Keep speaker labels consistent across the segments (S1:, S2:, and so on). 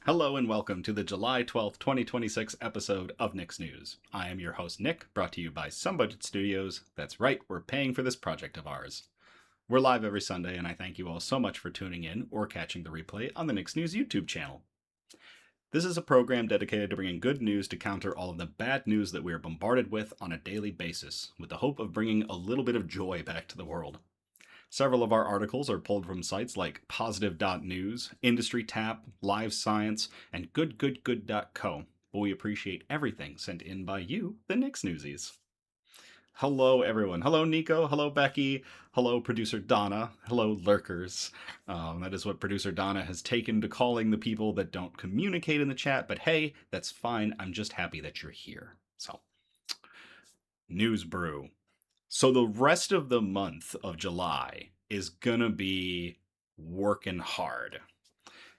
S1: Hello and welcome to the July 12th, 2026 episode of Nick's News. I am your host, Nick, brought to you by Some Budget Studios. That's right, we're paying for this project of ours. We're live every Sunday, and I thank you all so much for tuning in or catching the replay on the Nick's News YouTube channel. This is a program dedicated to bringing good news to counter all of the bad news that we are bombarded with on a daily basis, with the hope of bringing a little bit of joy back to the world. Several of our articles are pulled from sites like Positive.news, Industry Tap, Live Science, and GoodGoodGood.co, but we appreciate everything sent in by you, the Nick's Newsies. Hello, everyone. Hello, Nico. Hello, Becky. Hello, producer Donna. Hello, lurkers. That is what producer Donna has taken to calling the people that don't communicate in the chat, but hey, that's fine. I'm just happy that you're here. So, News Brew. So the rest of the month of July is gonna be working hard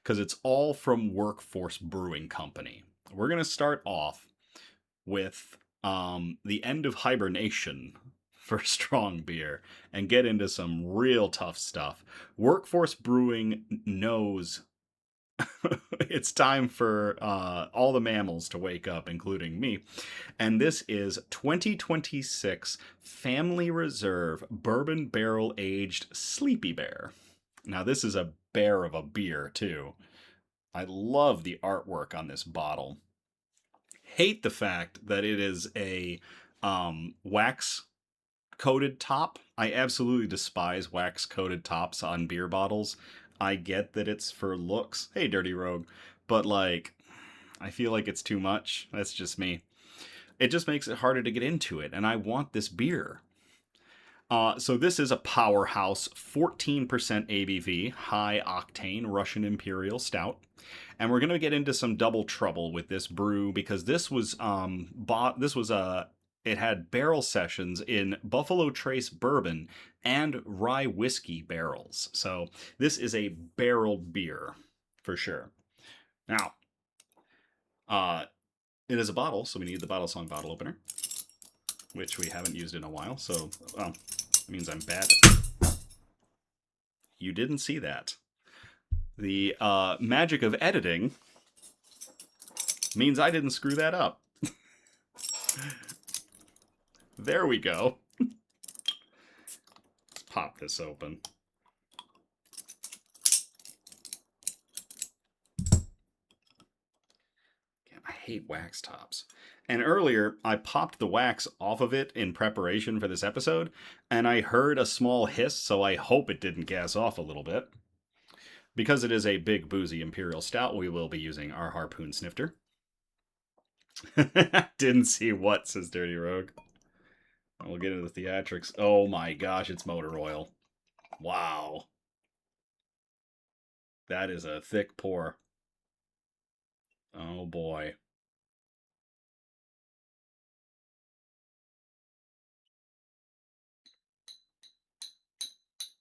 S1: because it's all from Werk Force Brewing Company. We're gonna start off with the end of hibernation for strong beer and get into some real tough stuff. Werk Force Brewing knows it's time for all the mammals to wake up, including me. And this is 2026 Family Reserve Bourbon Barrel Aged Sleepy Bear. Now, this is a bear of a beer, too. I love the artwork on this bottle. Hate the fact that it is a wax coated top. I absolutely despise wax coated tops on beer bottles. I get that it's for looks. Hey, Dirty Rogue. But, like, I feel like it's too much. That's just me. It just makes it harder to get into it, and I want this beer. So this is a powerhouse 14% ABV, high octane Russian Imperial Stout. And we're going to get into some double trouble with this brew because this was it had barrel sessions in Buffalo Trace bourbon and rye whiskey barrels. So this is a barreled beer for sure. Now, it is a bottle, so we need the bottle song bottle opener, which we haven't used in a while. So, it means I'm bad. You didn't see that. The magic of editing means I didn't screw that up. There we go. Let's pop this open. I hate wax tops. And earlier, I popped the wax off of it in preparation for this episode, and I heard a small hiss, so I hope it didn't gas off a little bit. Because it is a big, boozy Imperial Stout, we will be using our harpoon snifter. Didn't see what, says Dirty Rogue. We'll get into the theatrics. Oh my gosh, it's motor oil. Wow. That is a thick pour. Oh boy.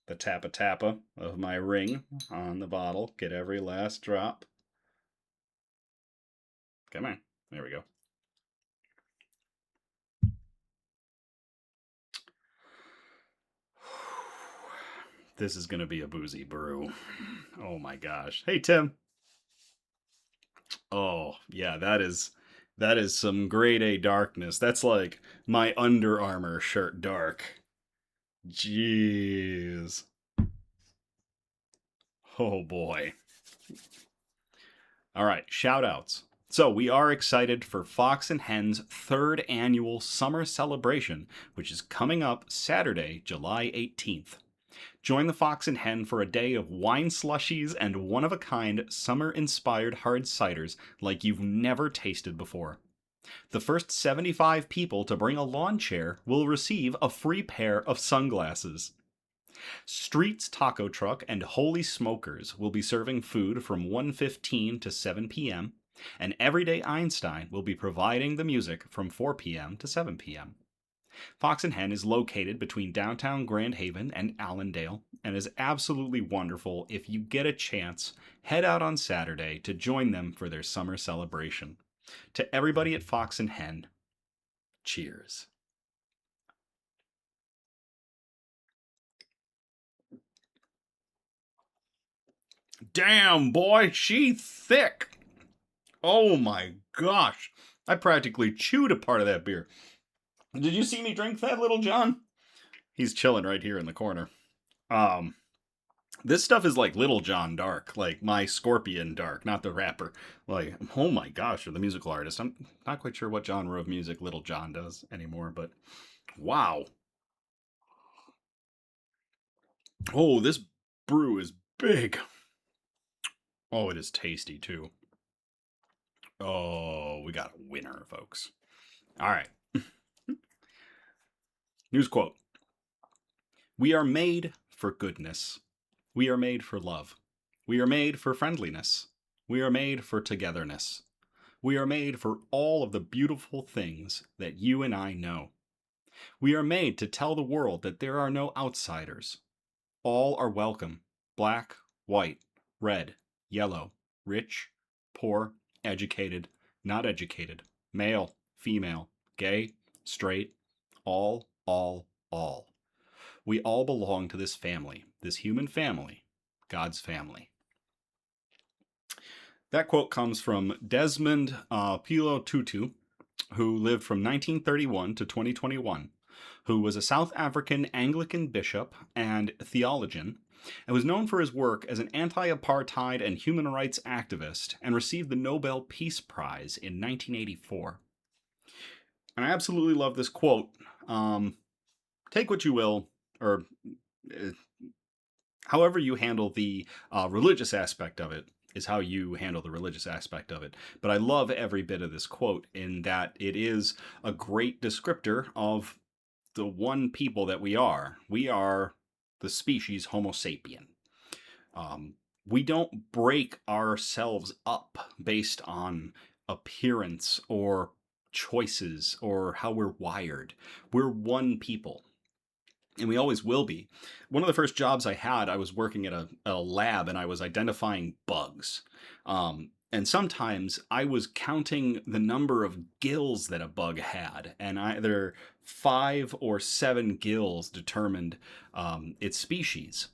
S1: The tappa-tappa of my ring on the bottle. Get every last drop. Come on. There we go. This is going to be a boozy brew. Oh my gosh. Hey, Tim. Oh, yeah, that is some grade A darkness. That's like my Under Armour shirt dark. Jeez. Oh boy. All right, shout outs. So, we are excited for Fox and Hen's third annual summer celebration, which is coming up Saturday, July 18th. Join the Fox and Hen for a day of wine slushies and one-of-a-kind summer-inspired hard ciders like you've never tasted before. The first 75 people to bring a lawn chair will receive a free pair of sunglasses. StrEATS Taco Truck and Holy Smokers will be serving food from 1:15 to 7 p.m., and Everyday Einstein will be providing the music from 4 p.m. to 7 p.m. Fox and Hen is located between downtown Grand Haven and Allendale and is absolutely wonderful. If you get a chance, head out on Saturday to join them for their summer celebration. To everybody at Fox and Hen, cheers. Damn, boy, she thick. Oh my gosh. I practically chewed a part of that beer. Did you see me drink that, Little John? He's chilling right here in the corner. Um, this stuff is like Little John Dark, like my Scorpion Dark, not the rapper. Like, oh my gosh, or the musical artist. I'm not quite sure what genre of music Little John does anymore, but wow. Oh, this brew is big. Oh, it is tasty too. Oh, we got a winner, folks. All right. News quote. We are made for goodness. We are made for love. We are made for friendliness. We are made for togetherness. We are made for all of the beautiful things that you and I know. We are made to tell the world that there are no outsiders. All are welcome. Black, white, red, yellow, rich, poor, educated, not educated, male, female, gay, straight, all. We all belong to this family, this human family, God's family. That quote comes from Desmond Pilo Tutu, who lived from 1931 to 2021, who was a South African Anglican bishop and theologian, and was known for his work as an anti apartheid and human rights activist, and received the Nobel Peace Prize in 1984. And I absolutely love this quote. Take what you will, or uh, however you handle the religious aspect of it is how you handle the religious aspect of it. But I love every bit of this quote in that it is a great descriptor of the one people that we are. We are the species Homo sapien. Um, we don't break ourselves up based on appearance or choices or how we're wired. We're one people, and we always will be. One of the first jobs I had, I was working at a lab and I was identifying bugs. And sometimes I was counting the number of gills that a bug had, and either 5 or 7 gills determined its species.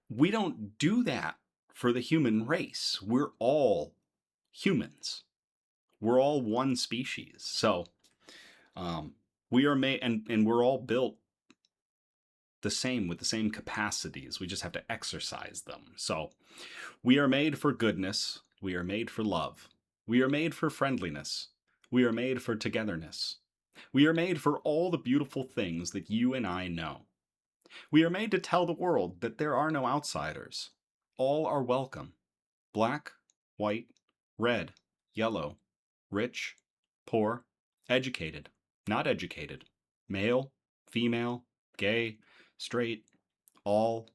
S1: We don't do that for the human race. We're all humans. We're all one species. So we are made, and we're all built the same with the same capacities. We just have to exercise them. So we are made for goodness. We are made for love. We are made for friendliness. We are made for togetherness. We are made for all the beautiful things that you and I know. We are made to tell the world that there are no outsiders. All are welcome. Black, white, red, yellow, rich, poor, educated, not educated, male, female, gay, straight, all.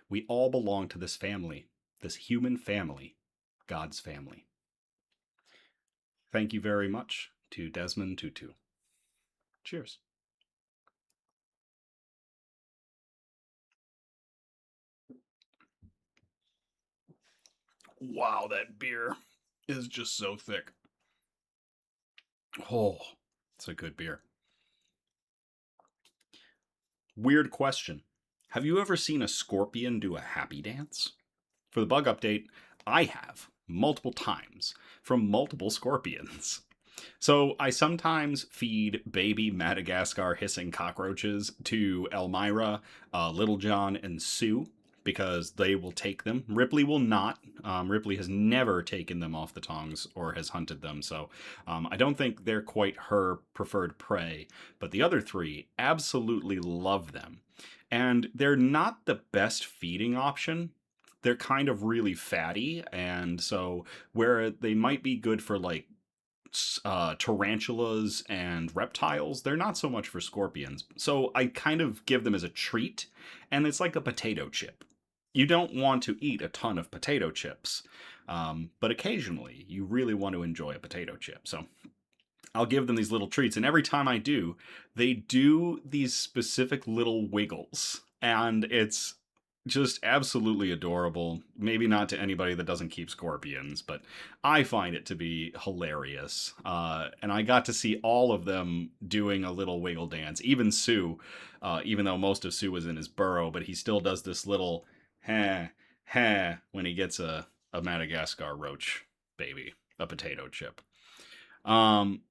S1: We all belong to this family, this human family, God's family. Thank you very much to Desmond Tutu. Cheers. Wow, that beer is just so thick. Oh, it's a good beer. Weird question. Have you ever seen a scorpion do a happy dance? For the bug update, I have multiple times from multiple scorpions. So I sometimes feed baby Madagascar hissing cockroaches to Elmira, Little John, and Sue because they will take them. Ripley will not. Ripley has never taken them off the tongs or has hunted them, so I don't think they're quite her preferred prey. But the other 3 absolutely love them. And they're not the best feeding option. They're kind of really fatty, and so where they might be good for like tarantulas and reptiles, they're not so much for scorpions. So I kind of give them as a treat, and it's like a potato chip. You don't want to eat a ton of potato chips, but occasionally you really want to enjoy a potato chip. So I'll give them these little treats, and every time I do, they do these specific little wiggles, and it's just absolutely adorable. Maybe not to anybody that doesn't keep scorpions, but I find it to be hilarious. And I got to see all of them doing a little wiggle dance. Even Sue, even though most of Sue was in his burrow, but he still does this little heh, heh when he gets a a Madagascar roach baby, a potato chip. Um,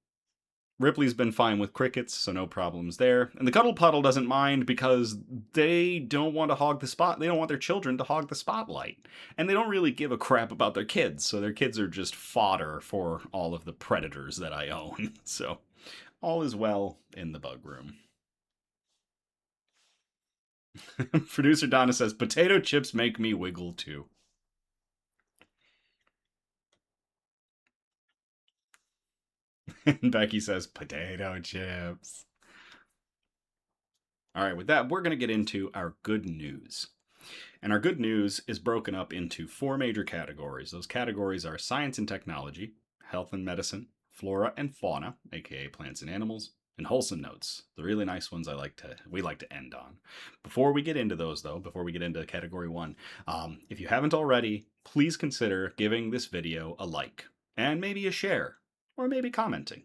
S1: Ripley's been fine with crickets, so no problems there. And the Cuddle Puddle doesn't mind because they don't want to hog the spot. They don't want their children to hog the spotlight. And they don't really give a crap about their kids, so their kids are just fodder for all of the predators that I own. So all is well in the bug room. Producer Donna says, potato chips make me wiggle too. And Becky says, potato chips. All right, with that, we're going to get into our good news. And our good news is broken up into 4 major categories. Those categories are science and technology, health and medicine, flora and fauna, aka plants and animals, and wholesome notes, the really nice ones we like to end on. Before we get into those, though, before we get into category 1, if you haven't already, please consider giving this video a like and maybe a share or maybe commenting.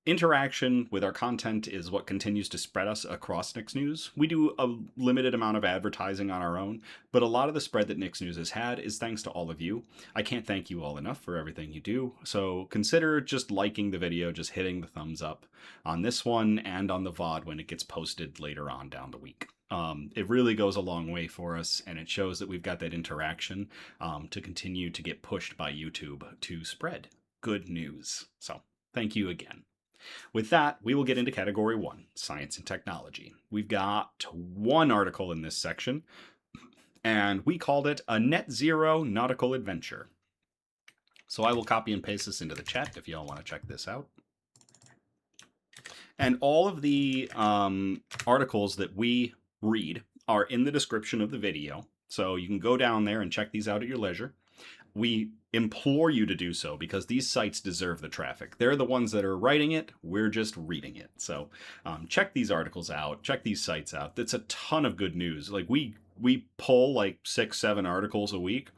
S1: Interaction with our content is what continues to spread us across Nick's News. We do a limited amount of advertising on our own, but a lot of the spread that Nick's News has had is thanks to all of you. I can't thank you all enough for everything you do, so consider just liking the video, just hitting the thumbs up on this one and on the VOD when it gets posted later on down the week. It really goes a long way for us, and it shows that we've got that interaction to continue to get pushed by YouTube to spread good news. So thank you again. With that, we will get into category 1, science and technology. We've got 1 article in this section, and we called it a net zero nautical adventure. So I will copy and paste this into the chat if y'all want to check this out. And all of the articles that we read are in the description of the video. So you can go down there and check these out at your leisure. We implore you to do so because these sites deserve the traffic. They're the ones that are writing it. We're just reading it. So check these articles out. Check these sites out. It's a ton of good news. Like we pull like 6-7 articles a week.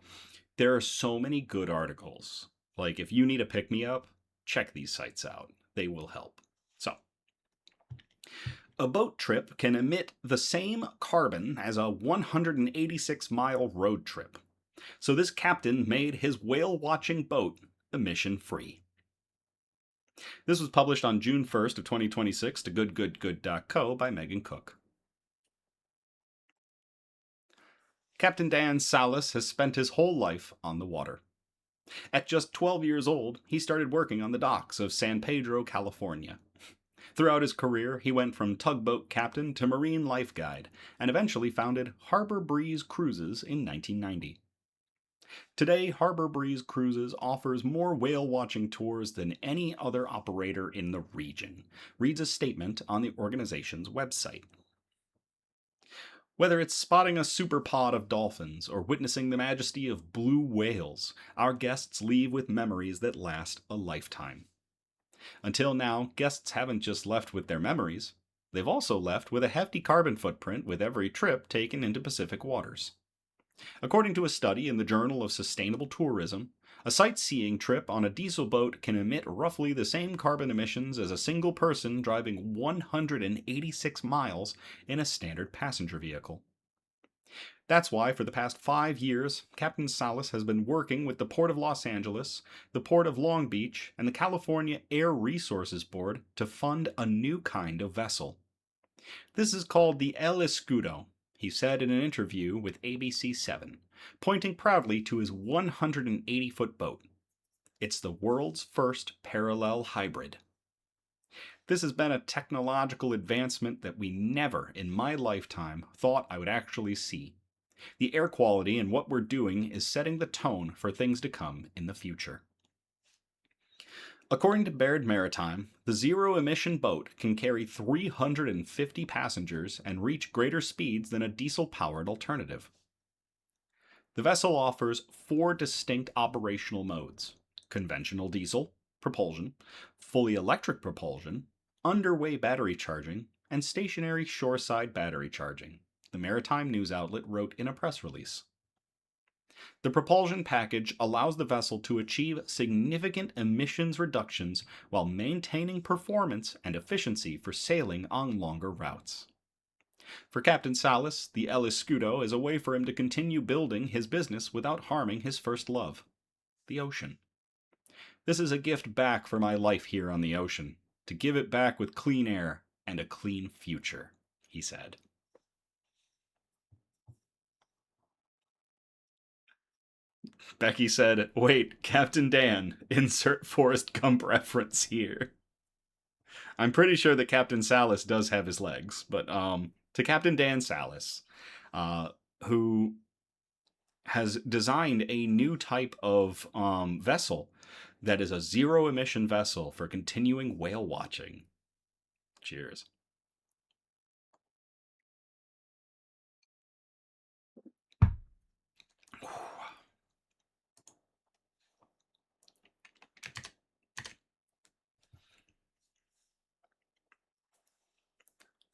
S1: There are so many good articles. Like if you need a pick-me-up, check these sites out. They will help. So a boat trip can emit the same carbon as a 186-mile road trip. So this captain made his whale-watching boat emission-free. This was published on June 1st of 2026 to goodgoodgood.co by Megan Cook. Captain Dan Salas has spent his whole life on the water. At just 12 years old, he started working on the docks of San Pedro, California. Throughout his career, he went from tugboat captain to marine life guide, and eventually founded Harbor Breeze Cruises in 1990. Today, Harbor Breeze Cruises offers more whale-watching tours than any other operator in the region, reads a statement on the organization's website. Whether it's spotting a superpod of dolphins or witnessing the majesty of blue whales, our guests leave with memories that last a lifetime. Until now, guests haven't just left with their memories, they've also left with a hefty carbon footprint with every trip taken into Pacific waters. According to a study in the Journal of Sustainable Tourism, a sightseeing trip on a diesel boat can emit roughly the same carbon emissions as a single person driving 186 miles in a standard passenger vehicle. That's why, for the past 5 years, Captain Salas has been working with the Port of Los Angeles, the Port of Long Beach, and the California Air Resources Board to fund a new kind of vessel. This is called the El Escudo, he said in an interview with ABC7, pointing proudly to his 180-foot boat. It's the world's first parallel hybrid. This has been a technological advancement that we never, in my lifetime, thought I would actually see. The air quality in what we're doing is setting the tone for things to come in the future. According to Baird Maritime, the zero-emission boat can carry 350 passengers and reach greater speeds than a diesel-powered alternative. The vessel offers 4 distinct operational modes: conventional diesel, propulsion, fully electric propulsion, underway battery charging, and stationary shoreside battery charging, the Maritime news outlet wrote in a press release. The propulsion package allows the vessel to achieve significant emissions reductions while maintaining performance and efficiency for sailing on longer routes. For Captain Salas, the El Escudo is a way for him to continue building his business without harming his first love, the ocean. This is a gift back for my life here on the ocean, to give it back with clean air and a clean future, he said. Becky said, wait, Captain Dan, insert Forrest Gump reference here. I'm pretty sure that Captain Salas does have his legs, but to Captain Dan Salas, who has designed a new type of vessel that is a zero emission vessel for continuing whale watching. Cheers.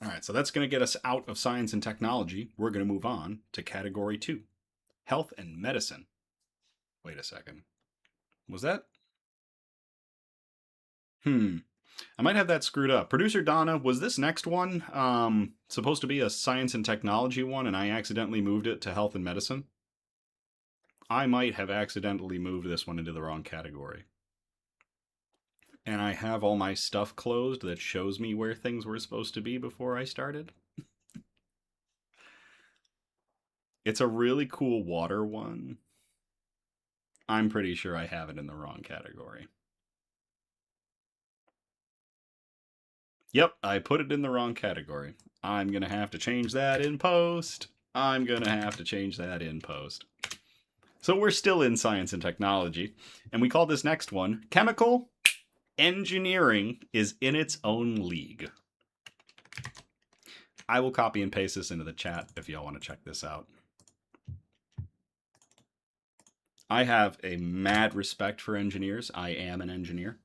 S1: All right, so that's going to get us out of science and technology. We're going to move on to category 2, health and medicine. Wait a second. Was that? I might have that screwed up. Producer Donna, was this next one supposed to be a science and technology one and I accidentally moved it to health and medicine? I might have accidentally moved this one into the wrong category. And I have all my stuff closed that shows me where things were supposed to be before I started. It's a really cool water one. I'm pretty sure I have it in the wrong category. Yep, I put it in the wrong category. I'm going to have to change that in post. So we're still in science and technology, and we call this next one chemical engineering is in its own league. I will copy and paste this into the chat if y'all want to check this out. I have a mad respect for engineers. I am an engineer.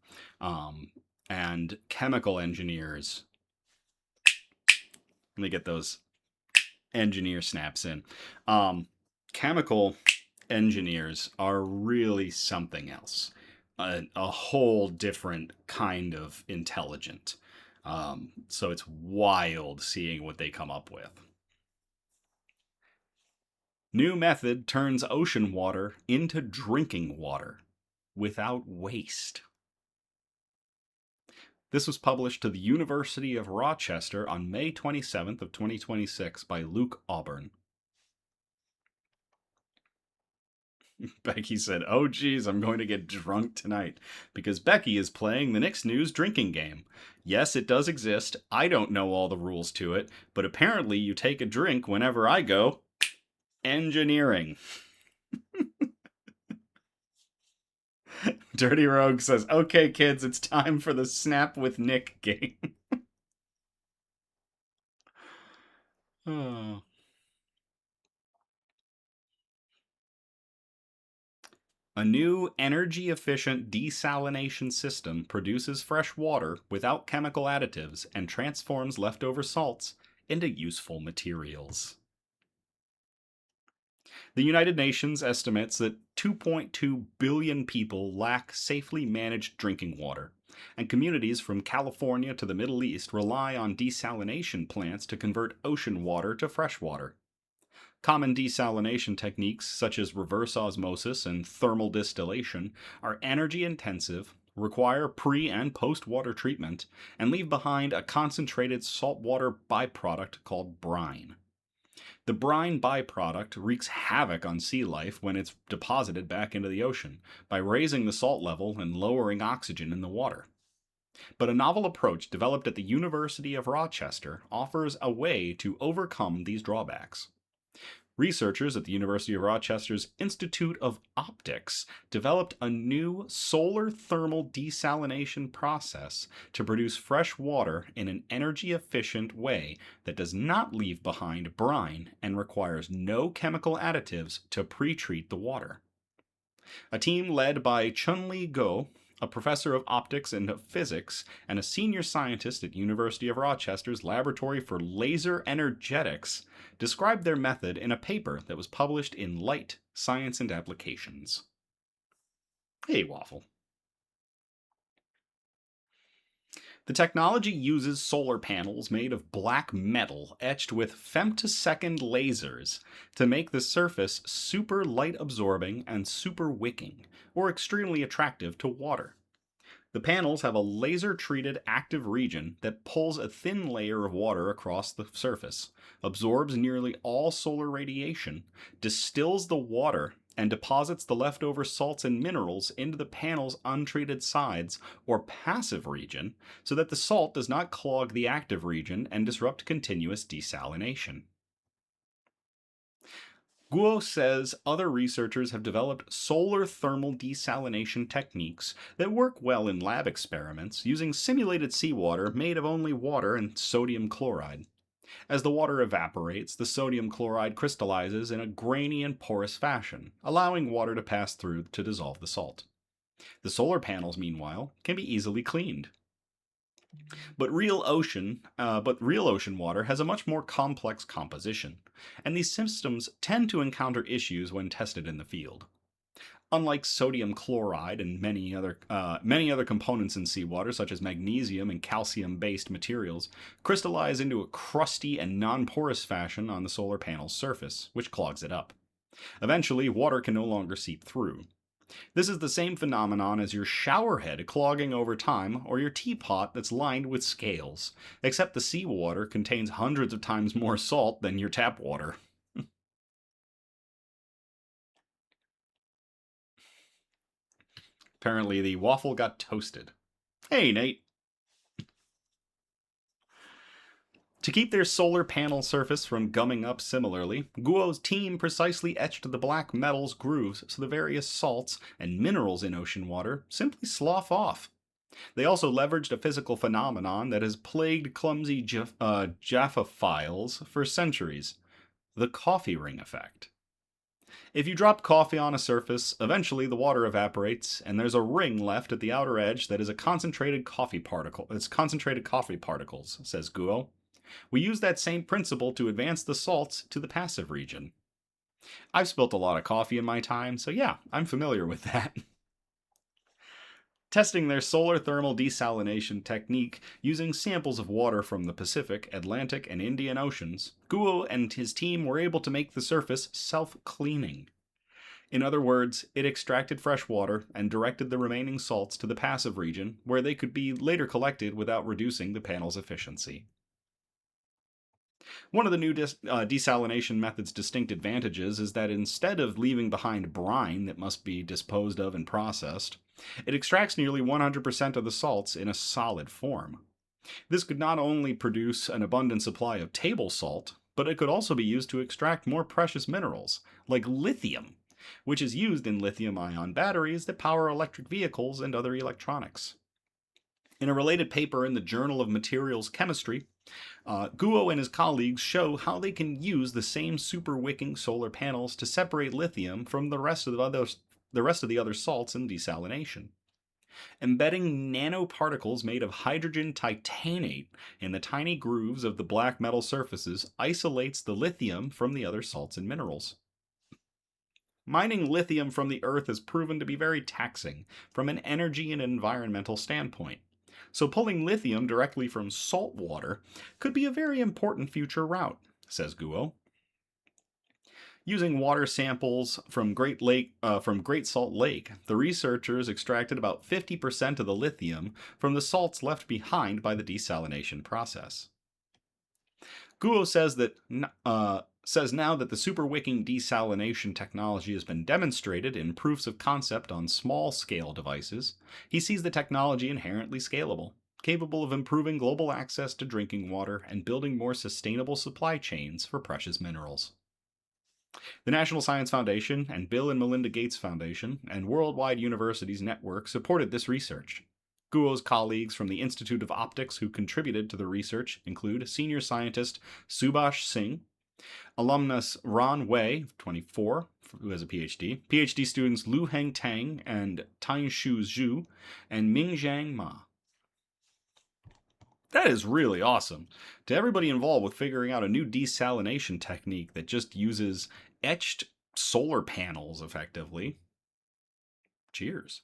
S1: And chemical engineers, let me get those engineer snaps in. Chemical engineers are really something else. A whole different kind of intelligent. So it's wild seeing what they come up with. New method turns ocean water into drinking water without waste. This was published to the University of Rochester on May 27th of 2026 by Luke Auburn. Becky said, oh geez, I'm going to get drunk tonight because Becky is playing the Knicks News drinking game. Yes, it does exist. I don't know all the rules to it, but apparently you take a drink whenever I go engineering. Dirty Rogue says, okay kids, it's time for the Snap with Nick game. Oh. A new energy-efficient desalination system produces fresh water without chemical additives and transforms leftover salts into useful materials. The United Nations estimates that 2.2 billion people lack safely managed drinking water, and communities from California to the Middle East rely on desalination plants to convert ocean water to fresh water. Common desalination techniques such as reverse osmosis and thermal distillation are energy intensive, require pre and post water treatment, and leave behind a concentrated saltwater byproduct called brine. The brine byproduct wreaks havoc on sea life when it's deposited back into the ocean by raising the salt level and lowering oxygen in the water. But a novel approach developed at the University of Rochester offers a way to overcome these drawbacks. Researchers at the University of Rochester's Institute of Optics developed a new solar thermal desalination process to produce fresh water in an energy-efficient way that does not leave behind brine and requires no chemical additives to pre-treat the water. A team led by Chun-Li Go, a professor of optics and physics and a senior scientist at University of Rochester's Laboratory for Laser Energetics, described their method in a paper that was published in Light, Science and Applications. Hey, Waffle. The technology uses solar panels made of black metal etched with femtosecond lasers to make the surface super light absorbing and super wicking, or extremely attractive to water. The panels have a laser treated active region that pulls a thin layer of water across the surface, absorbs nearly all solar radiation, distills the water, and deposits the leftover salts and minerals into the panel's untreated sides or passive region so that the salt does not clog the active region and disrupt continuous desalination. Guo says other researchers have developed solar thermal desalination techniques that work well in lab experiments using simulated seawater made of only water and sodium chloride. As the water evaporates, the sodium chloride crystallizes in a grainy and porous fashion, allowing water to pass through to dissolve the salt. The solar panels, meanwhile, can be easily cleaned. But real ocean water has a much more complex composition, and these systems tend to encounter issues when tested in the field. Unlike sodium chloride and many other components in seawater, such as magnesium and calcium-based materials, crystallize into a crusty and non-porous fashion on the solar panel's surface, which clogs it up. Eventually, water can no longer seep through. This is the same phenomenon as your shower head clogging over time or your teapot that's lined with scales, except the seawater contains hundreds of times more salt than your tap water. Apparently, the waffle got toasted. Hey, Nate. To keep their solar panel surface from gumming up similarly, Guo's team precisely etched the black metal's grooves so the various salts and minerals in ocean water simply slough off. They also leveraged a physical phenomenon that has plagued clumsy Japhaphiles for centuries: the coffee ring effect. If you drop coffee on a surface, eventually the water evaporates, and there's a ring left at the outer edge that is a concentrated coffee particle. It's concentrated coffee particles, says Guo. We use that same principle to advance the salts to the passive region. I've spilt a lot of coffee in my time, so yeah, I'm familiar with that. Testing their solar thermal desalination technique using samples of water from the Pacific, Atlantic, and Indian Oceans, Guo and his team were able to make the surface self-cleaning. In other words, it extracted fresh water and directed the remaining salts to the passive region, where they could be later collected without reducing the panel's efficiency. One of the new desalination method's distinct advantages is that instead of leaving behind brine that must be disposed of and processed, it extracts nearly 100% of the salts in a solid form. This could not only produce an abundant supply of table salt, but it could also be used to extract more precious minerals, like lithium, which is used in lithium ion batteries that power electric vehicles and other electronics. In a related paper in the Journal of Materials Chemistry, Guo and his colleagues show how they can use the same super wicking solar panels to separate lithium from the rest of the other salts in desalination. Embedding nanoparticles made of hydrogen titanate in the tiny grooves of the black metal surfaces isolates the lithium from the other salts and minerals. Mining lithium from the earth has proven to be very taxing from an energy and environmental standpoint. So pulling lithium directly from salt water could be a very important future route, says Guo. Using water samples from Great Salt Lake, the researchers extracted about 50% of the lithium from the salts left behind by the desalination process. Guo says now that the super wicking desalination technology has been demonstrated in proofs of concept on small scale devices, he sees the technology inherently scalable, capable of improving global access to drinking water and building more sustainable supply chains for precious minerals. The National Science Foundation and Bill and Melinda Gates Foundation and Worldwide Universities Network supported this research. Guo's colleagues from the Institute of Optics who contributed to the research include senior scientist Subhash Singh, alumnus Ron Wei, 24, who has a PhD students Lu Heng Tang and Tainshu Zhu, and Mingjiang Ma. That is really awesome. To everybody involved with figuring out a new desalination technique that just uses etched solar panels effectively. Cheers.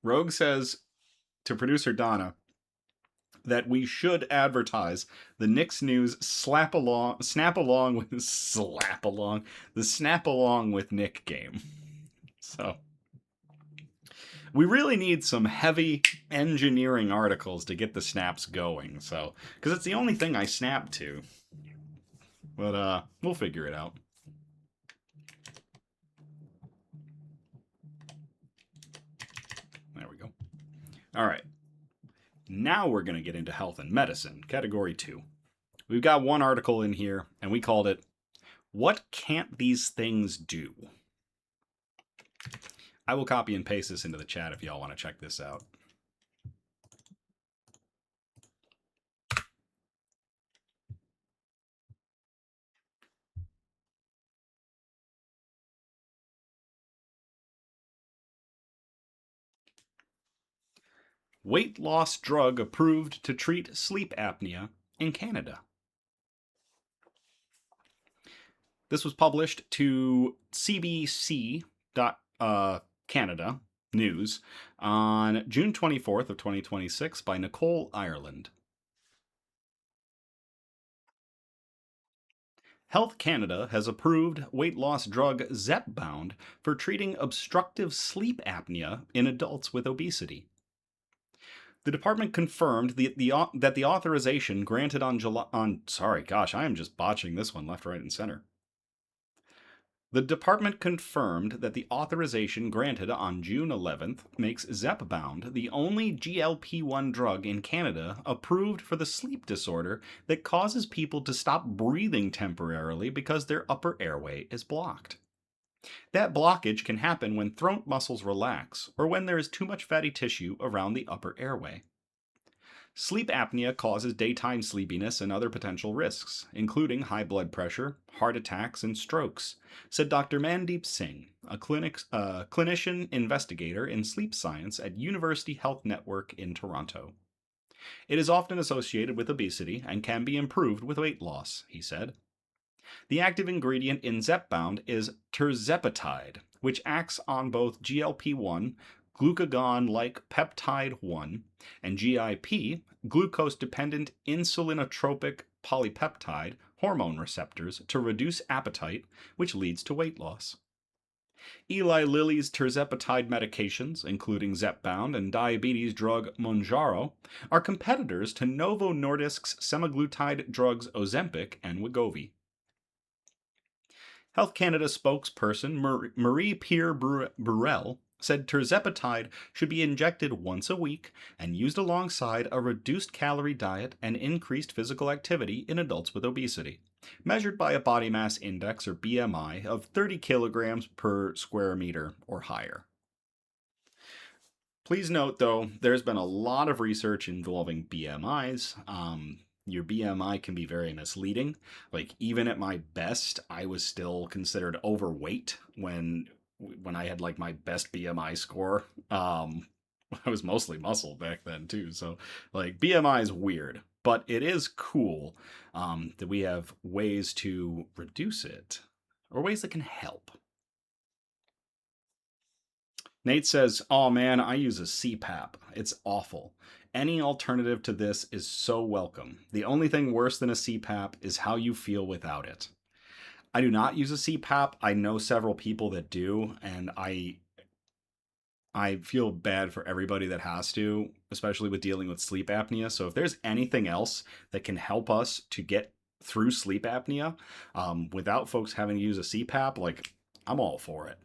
S1: Rogue says to producer Donna that we should advertise the Knicks News snap along with the snap along with Nick game. So we really need some heavy engineering articles to get the snaps going. So because it's the only thing I snap to, but we'll figure it out. There we go. All right. Now we're going to get into health and medicine, category 2. We've got one article in here, and we called it, What Can't These Things Do? I will copy and paste this into the chat if y'all want to check this out. Weight loss drug approved to treat sleep apnea in Canada. This was published to CBC. Canada News on June 24th of 2026 by Nicole Ireland. Health Canada has approved weight loss drug Zepbound for treating obstructive sleep apnea in adults with obesity. The department confirmed that the authorization granted on I am just botching this one left, right, and center. The department confirmed that the authorization granted on June 11th makes Zepbound the only GLP-1 drug in Canada approved for the sleep disorder that causes people to stop breathing temporarily because their upper airway is blocked. That blockage can happen when throat muscles relax or when there is too much fatty tissue around the upper airway. Sleep apnea causes daytime sleepiness and other potential risks, including high blood pressure, heart attacks, and strokes, said Dr. Mandeep Singh, a clinician investigator in sleep science at University Health Network in Toronto. It is often associated with obesity and can be improved with weight loss, he said. The active ingredient in Zepbound is tirzepatide, which acts on both GLP-1, glucagon-like peptide 1, and GIP, glucose-dependent insulinotropic polypeptide hormone receptors to reduce appetite, which leads to weight loss. Eli Lilly's tirzepatide medications, including Zepbound and diabetes drug Mounjaro, are competitors to Novo Nordisk's semaglutide drugs Ozempic and Wegovy. Health Canada spokesperson Marie-Pierre Burrell said tirzepatide should be injected once a week and used alongside a reduced calorie diet and increased physical activity in adults with obesity, measured by a body mass index or BMI of 30 kilograms per square meter or higher. Please note, though, there's been a lot of research involving BMIs. Your BMI can be very misleading. Like, even at my best, I was still considered overweight when I had like my best BMI score. I was mostly muscle back then too, so like BMI is weird, but it is cool that we have ways to reduce it or ways that can help. Nate says, "Oh man, I use a CPAP. It's awful. Any alternative to this is so welcome. The only thing worse than a CPAP is how you feel without it." I do not use a CPAP. I know several people that do, and I feel bad for everybody that has to, especially with dealing with sleep apnea. So if there's anything else that can help us to get through sleep apnea without folks having to use a CPAP, like, I'm all for it.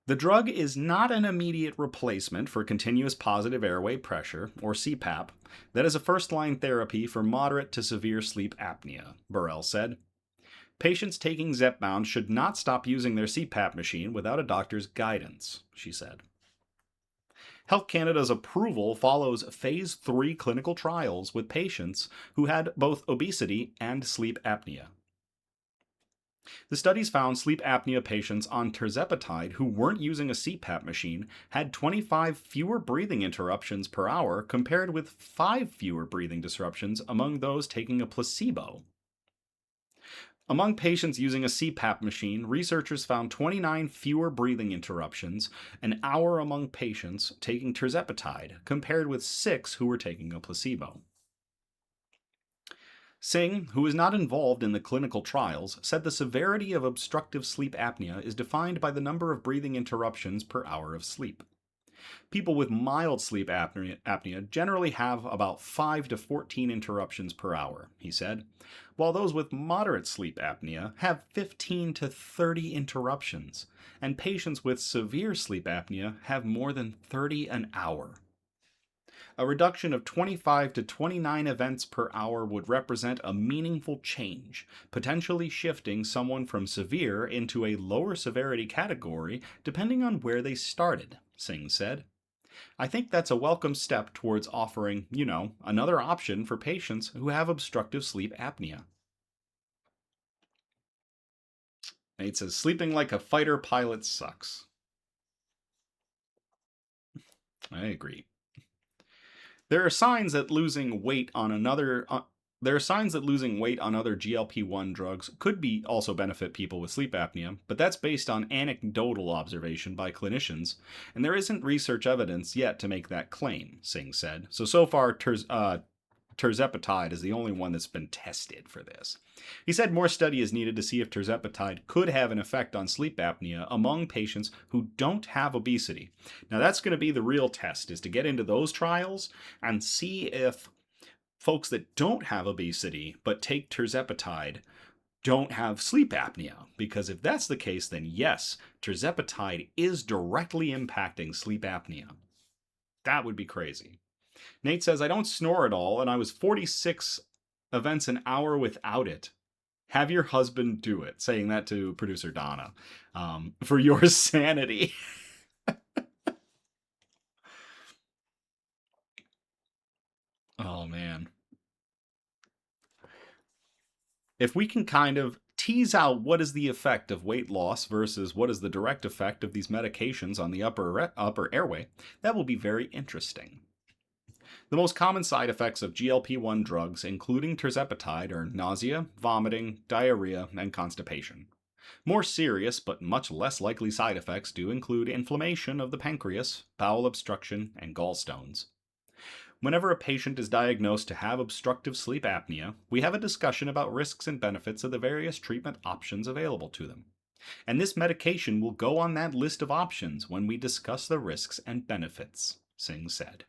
S1: The drug is not an immediate replacement for continuous positive airway pressure, or CPAP, that is a first-line therapy for moderate to severe sleep apnea, Burrell said. Patients taking Zepbound should not stop using their CPAP machine without a doctor's guidance, she said. Health Canada's approval follows Phase 3 clinical trials with patients who had both obesity and sleep apnea. The studies found sleep apnea patients on tirzepatide who weren't using a CPAP machine had 25 fewer breathing interruptions per hour compared with 5 fewer breathing disruptions among those taking a placebo. Among patients using a CPAP machine, researchers found 29 fewer breathing interruptions an hour among patients taking tirzepatide, compared with 6 who were taking a placebo. Singh, who is not involved in the clinical trials, said the severity of obstructive sleep apnea is defined by the number of breathing interruptions per hour of sleep. People with mild sleep apnea generally have about 5 to 14 interruptions per hour, he said, while those with moderate sleep apnea have 15 to 30 interruptions, and patients with severe sleep apnea have more than 30 an hour. A reduction of 25 to 29 events per hour would represent a meaningful change, potentially shifting someone from severe into a lower severity category depending on where they started, Singh said. I think that's a welcome step towards offering, another option for patients who have obstructive sleep apnea. Nate says, sleeping like a fighter pilot sucks. I agree. There are signs that losing weight on other GLP-1 drugs could be also benefit people with sleep apnea, but that's based on anecdotal observation by clinicians, and there isn't research evidence yet to make that claim, Singh said. So far, tirzepatide is the only one that's been tested for this. He said more study is needed to see if tirzepatide could have an effect on sleep apnea among patients who don't have obesity. Now that's going to be the real test, is to get into those trials and see if folks that don't have obesity but take tirzepatide don't have sleep apnea. Because if that's the case, then yes, tirzepatide is directly impacting sleep apnea. That would be crazy. Nate says, I don't snore at all, and I was 46 events an hour without it. Have your husband do it. Saying that to producer Donna. For your sanity. Oh, man. If we can kind of tease out what is the effect of weight loss versus what is the direct effect of these medications on the upper airway, that will be very interesting. The most common side effects of GLP-1 drugs, including tirzepatide, are nausea, vomiting, diarrhea, and constipation. More serious but much less likely side effects do include inflammation of the pancreas, bowel obstruction, and gallstones. Whenever a patient is diagnosed to have obstructive sleep apnea, we have a discussion about risks and benefits of the various treatment options available to them. And this medication will go on that list of options when we discuss the risks and benefits, Singh said.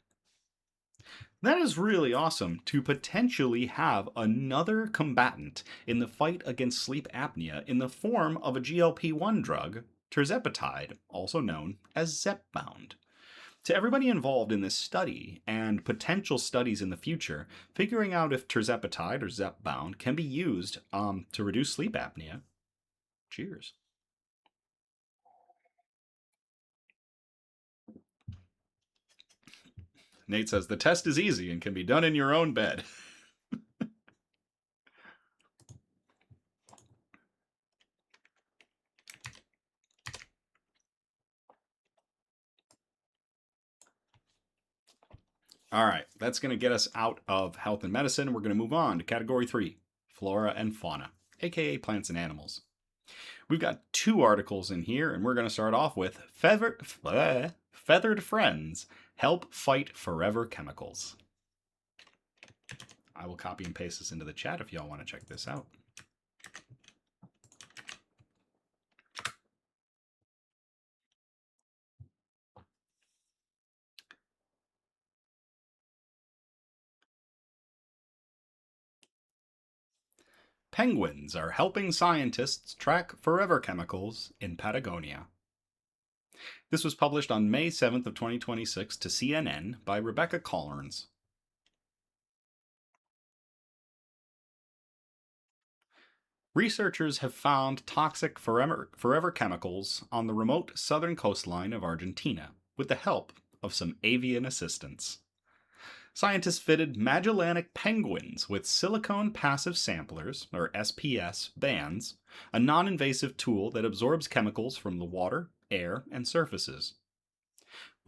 S1: That is really awesome to potentially have another combatant in the fight against sleep apnea in the form of a GLP-1 drug, tirzepatide, also known as Zepbound. To everybody involved in this study and potential studies in the future, figuring out if tirzepatide or Zepbound can be used to reduce sleep apnea. Cheers. Nate says the test is easy and can be done in your own bed. All right, that's going to get us out of health and medicine. We're going to move on to category 3, flora and fauna, aka plants and animals. We've got 2 articles in here, and we're going to start off with Feathered Friends Help Fight Forever Chemicals. I will copy and paste this into the chat if y'all want to check this out. Penguins are helping scientists track forever chemicals in Patagonia. This was published on May 7th of 2026 to CNN by Rebecca Collins. Researchers have found toxic forever chemicals on the remote southern coastline of Argentina with the help of some avian assistants. Scientists fitted Magellanic penguins with silicone passive samplers, or SPS, bands, a non-invasive tool that absorbs chemicals from the water, air, and surfaces.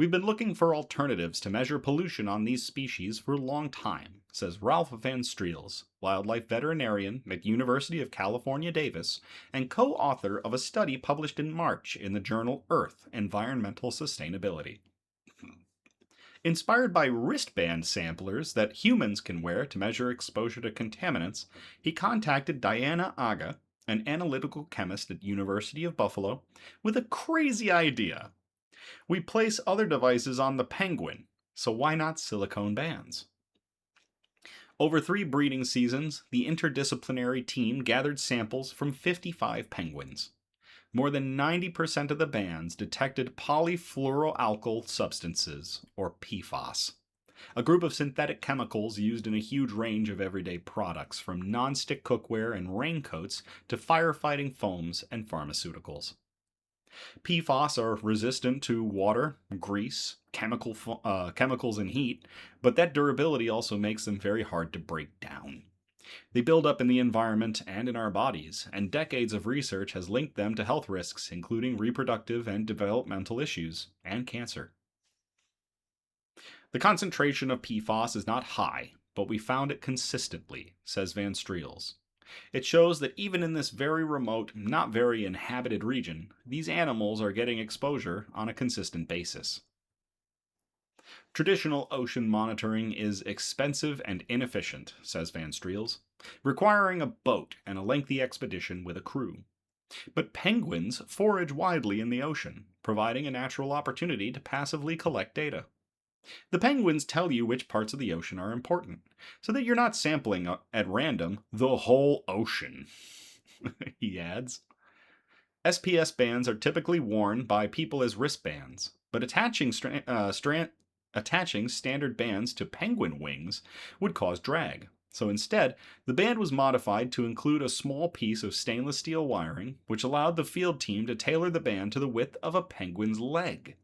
S1: We've been looking for alternatives to measure pollution on these species for a long time, says Ralph Van Streels, wildlife veterinarian at University of California, Davis, and co-author of a study published in March in the journal Earth: Environmental Sustainability. Inspired by wristband samplers that humans can wear to measure exposure to contaminants, he contacted Diana Aga, an analytical chemist at University of Buffalo, with a crazy idea. We place other devices on the penguin, so why not silicone bands? Over 3 breeding seasons, the interdisciplinary team gathered samples from 55 penguins. More than 90% of the bands detected polyfluoroalkyl substances, or PFAS, a group of synthetic chemicals used in a huge range of everyday products, from non-stick cookware and raincoats to firefighting foams and pharmaceuticals. PFAS are resistant to water, grease, chemicals, and heat, but that durability also makes them very hard to break down. They build up in the environment and in our bodies, and decades of research has linked them to health risks, including reproductive and developmental issues, and cancer. The concentration of PFAS is not high, but we found it consistently, says Van Streels. It shows that even in this very remote, not very inhabited region, these animals are getting exposure on a consistent basis. Traditional ocean monitoring is expensive and inefficient, says Van Streels, requiring a boat and a lengthy expedition with a crew. But penguins forage widely in the ocean, providing a natural opportunity to passively collect data. The penguins tell you which parts of the ocean are important, so that you're not sampling at random the whole ocean, he adds. SPS bands are typically worn by people as wristbands, but attaching standard bands to penguin wings would cause drag. So instead, the band was modified to include a small piece of stainless steel wiring, which allowed the field team to tailor the band to the width of a penguin's leg.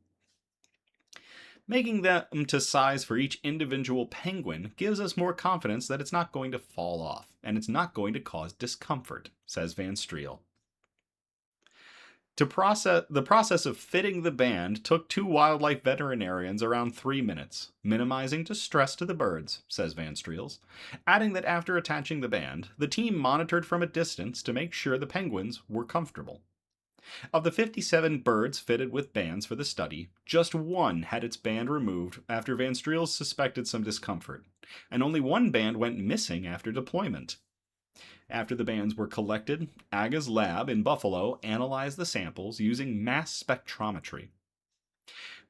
S1: Making them to size for each individual penguin gives us more confidence that it's not going to fall off, and it's not going to cause discomfort, says Van Streel. The process of fitting the band took 2 wildlife veterinarians around 3 minutes, minimizing distress to the birds, says Van Streels, adding that after attaching the band, the team monitored from a distance to make sure the penguins were comfortable. Of the 57 birds fitted with bands for the study, just 1 had its band removed after Van Streels suspected some discomfort, and only 1 band went missing after deployment. After the bands were collected, Aga's lab in Buffalo analyzed the samples using mass spectrometry.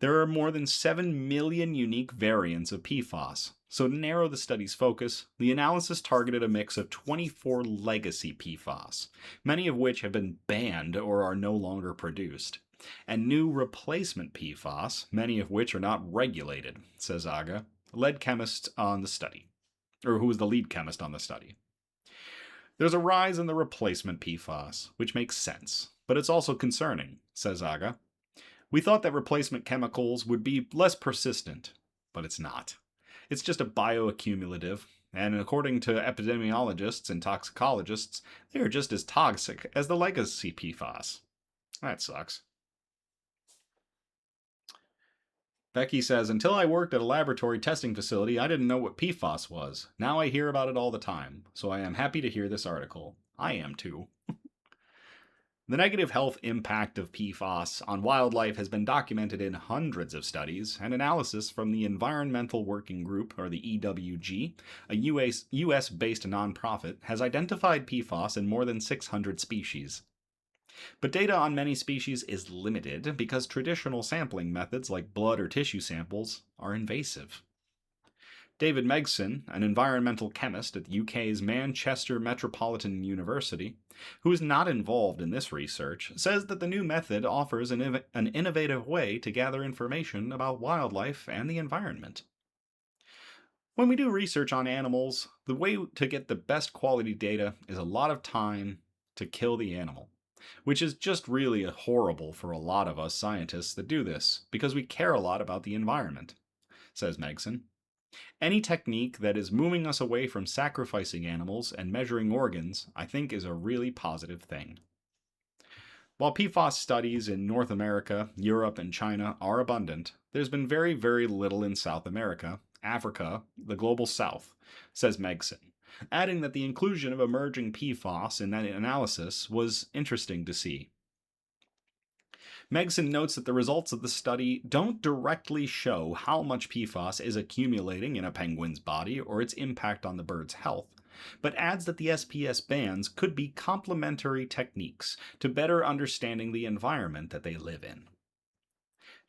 S1: There are more than 7 million unique variants of PFAS, so to narrow the study's focus, the analysis targeted a mix of 24 legacy PFAS, many of which have been banned or are no longer produced, and new replacement PFAS, many of which are not regulated, says Aga, lead chemist on the study, or who was the lead chemist on the study. There's a rise in the replacement PFAS, which makes sense, but it's also concerning, says Aga. We thought that replacement chemicals would be less persistent, but it's not. It's just a bioaccumulative, and according to epidemiologists and toxicologists, they are just as toxic as the legacy PFAS. That sucks. Becky says, until I worked at a laboratory testing facility, I didn't know what PFAS was. Now I hear about it all the time, so I am happy to hear this article. I am too. The negative health impact of PFAS on wildlife has been documented in hundreds of studies, and analysis from the Environmental Working Group, or the EWG, a US-based nonprofit, has identified PFAS in more than 600 species. But data on many species is limited because traditional sampling methods like blood or tissue samples are invasive. David Megson, an environmental chemist at the UK's Manchester Metropolitan University, who is not involved in this research, says that the new method offers an innovative way to gather information about wildlife and the environment. When we do research on animals, the way to get the best quality data is a lot of time to kill the animal, which is just really horrible for a lot of us scientists that do this, because we care a lot about the environment, says Megson. Any technique that is moving us away from sacrificing animals and measuring organs, I think, is a really positive thing. While PFAS studies in North America, Europe, and China are abundant, there's been very, very little in South America, Africa, the global south, says Megson, adding that the inclusion of emerging PFAS in that analysis was interesting to see. Megson notes that the results of the study don't directly show how much PFAS is accumulating in a penguin's body or its impact on the bird's health, but adds that the SPS bands could be complementary techniques to better understanding the environment that they live in.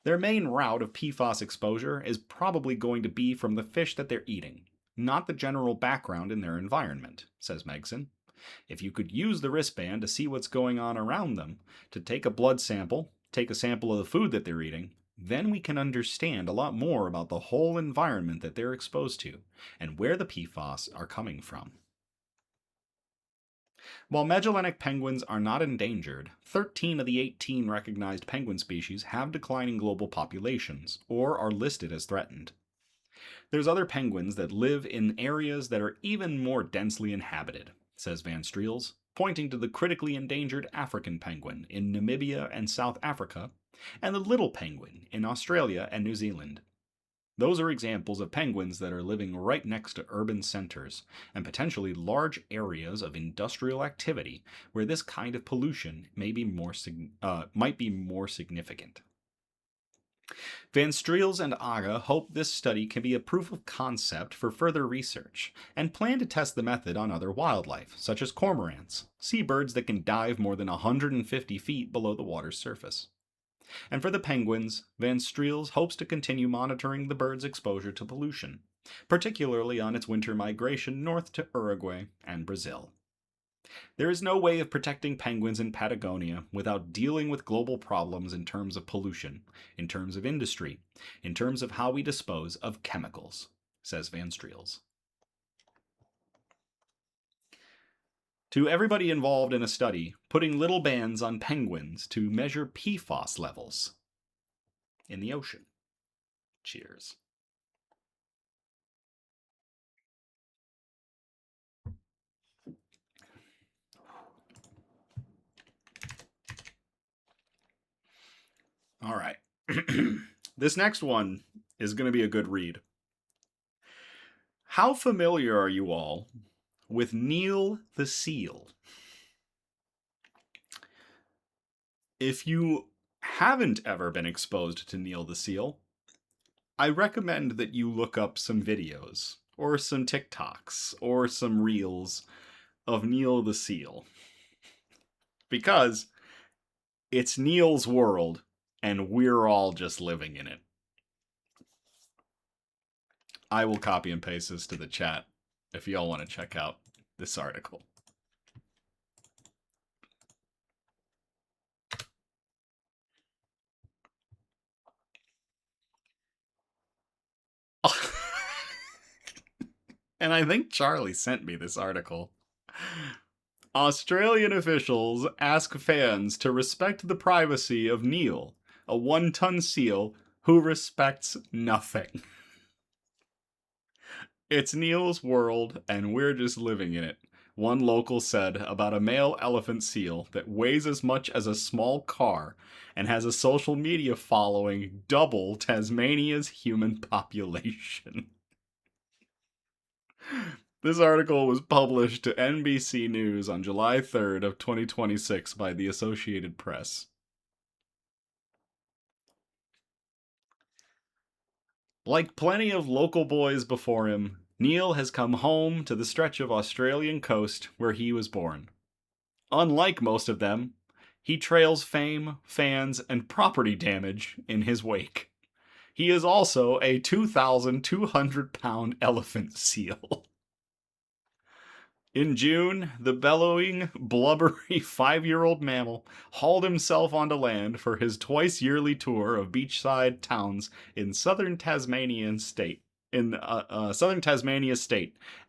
S1: Their main route of PFAS exposure is probably going to be from the fish that they're eating, not the general background in their environment, says Megson. If you could use the wristband to see what's going on around them, to take a blood sample, take a sample of the food that they're eating, then we can understand a lot more about the whole environment that they're exposed to and where the PFAS are coming from. While Magellanic penguins are not endangered, 13 of the 18 recognized penguin species have declining global populations or are listed as threatened. There's other penguins that live in areas that are even more densely inhabited, says Van Streels, pointing to the critically endangered African penguin in Namibia and South Africa, and the little penguin in Australia and New Zealand. Those are examples of penguins that are living right next to urban centers and potentially large areas of industrial activity where this kind of pollution might be more significant. Van Streels and Aga hope this study can be a proof of concept for further research and plan to test the method on other wildlife, such as cormorants, seabirds that can dive more than 150 feet below the water's surface. And for the penguins, Van Streels hopes to continue monitoring the bird's exposure to pollution, particularly on its winter migration north to Uruguay and Brazil. There is no way of protecting penguins in Patagonia without dealing with global problems in terms of pollution, in terms of industry, in terms of how we dispose of chemicals, says Van Streels. To everybody involved in a study, putting little bands on penguins to measure PFAS levels in the ocean. Cheers. All right. This next one is going to be a good read. How familiar are you all with Neil the seal? If you haven't ever been exposed to Neil the seal, I recommend that you look up some videos or some TikToks or some reels of Neil the seal. Because it's Neil's world and we're all just living in it. I will copy and paste this to the chat if y'all want to check out this article. And I think Charlie sent me this article. Australian officials ask fans to respect the privacy of Neil, a 1-ton seal who respects nothing. It's Neil's world, and we're just living in it, one local said about a male elephant seal that weighs as much as a small car and has a social media following double Tasmania's human population. This article was published to NBC News on July 3rd of 2026 by the Associated Press. Like plenty of local boys before him, Neil has come home to the stretch of Australian coast where he was born. Unlike most of them, he trails fame, fans, and property damage in his wake. He is also a 2,200-pound elephant seal. In June, the bellowing, blubbery 5-year-old mammal hauled himself onto land for his twice-yearly tour of beachside towns in southern Tasmania state.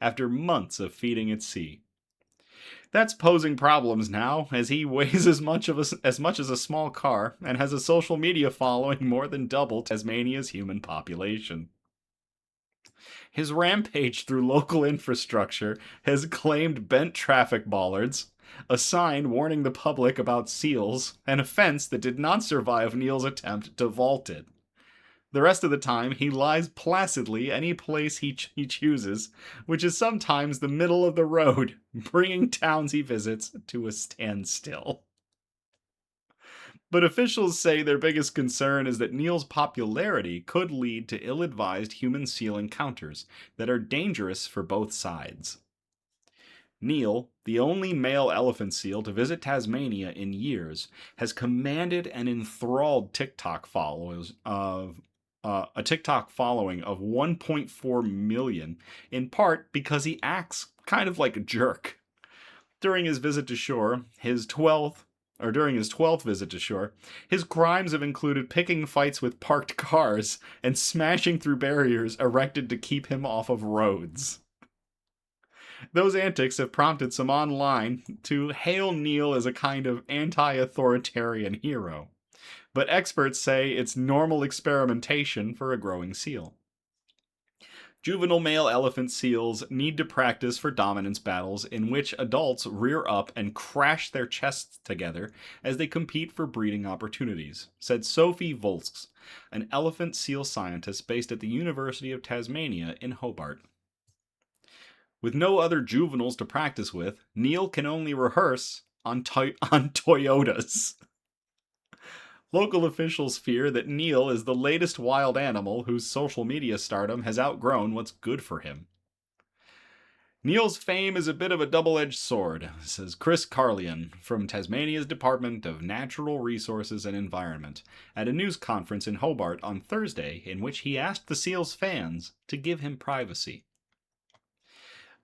S1: After months of feeding at sea. That's posing problems now, as he weighs as much as a small car and has a social media following more than double Tasmania's human population. His rampage through local infrastructure has claimed bent traffic bollards, a sign warning the public about seals, and a fence that did not survive Neil's attempt to vault it. The rest of the time, he lies placidly any place he chooses, which is sometimes the middle of the road, bringing towns he visits to a standstill. But officials say their biggest concern is that Neil's popularity could lead to ill advised human seal encounters that are dangerous for both sides. Neil, the only male elephant seal to visit Tasmania in years, has commanded and enthralled TikTok followers of a TikTok following of 1.4 million, in part because he acts kind of like a jerk. During his visit to shore, during his 12th visit to shore, his crimes have included picking fights with parked cars and smashing through barriers erected to keep him off of roads. Those antics have prompted some online to hail Neil as a kind of anti-authoritarian hero, but experts say it's normal experimentation for a growing seal. Juvenile male elephant seals need to practice for dominance battles in which adults rear up and crash their chests together as they compete for breeding opportunities, said Sophie Volks, an elephant seal scientist based at the University of Tasmania in Hobart. With no other juveniles to practice with, Neil can only rehearse on Toyotas. Local officials fear that Neil is the latest wild animal whose social media stardom has outgrown what's good for him. Neil's fame is a bit of a double-edged sword, says Chris Carlian from Tasmania's Department of Natural Resources and Environment at a news conference in Hobart on Thursday in which he asked the seal's fans to give him privacy.